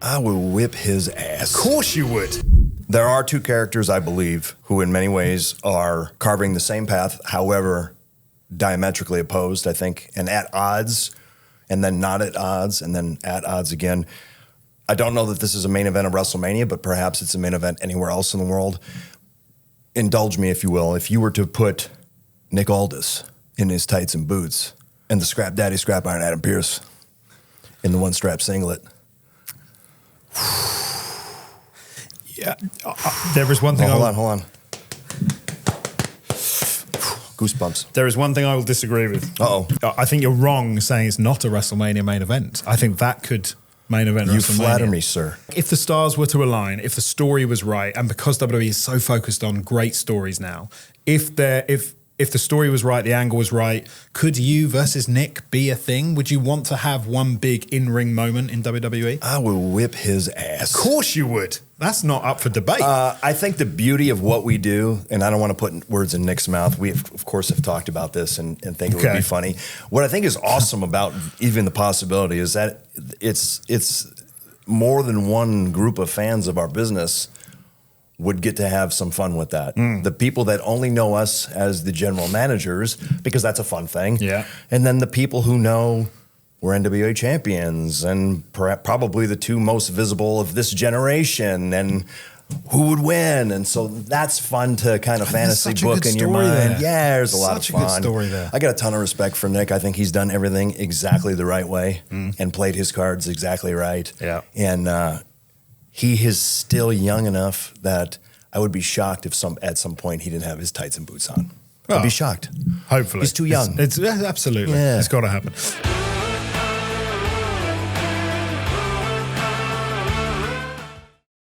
I will whip his ass. Of course you would. There are two characters, I believe, who in many ways are carving the same path, however diametrically opposed, I think, and at odds, and then not at odds, and then at odds again. I don't know that this is a main event of WrestleMania, but perhaps it's a main event anywhere else in the world. Indulge me, if you will. If you were to put Nick Aldis in his tights and boots and the Scrap Daddy Scrap Iron Adam Pearce in the one-strap singlet. Yeah, there is one thing. Hold on. Goosebumps. There is one thing I will disagree with. I think you're wrong saying it's not a WrestleMania main event. I think that could main event WrestleMania. You flatter me, sir. If the stars were to align, if the story was right, and because WWE is so focused on great stories now, if the story was right, the angle was right, could you versus Nick be a thing? Would you want to have one big in-ring moment in WWE? I will whip his ass. Of course you would. That's not up for debate. I think the beauty of what we do, and I don't want to put words in Nick's mouth, we of course have talked about this and think it would be funny. What I think is awesome about even the possibility is that it's more than one group of fans of our business would get to have some fun with that. The people that only know us as the general managers, because that's a fun thing. Yeah. And then the people who know we're NWA champions and probably the two most visible of this generation and who would win. And so that's fun to kind of fantasy book in your mind. There. Yeah, there's a lot of fun. Such a good story there. I got a ton of respect for Nick. I think he's done everything exactly the right way and played his cards exactly right. Yeah. And he is still young enough that I would be shocked if at some point he didn't have his tights and boots on. I'd be shocked. Hopefully. He's too young. It's absolutely. Yeah. It's got to happen.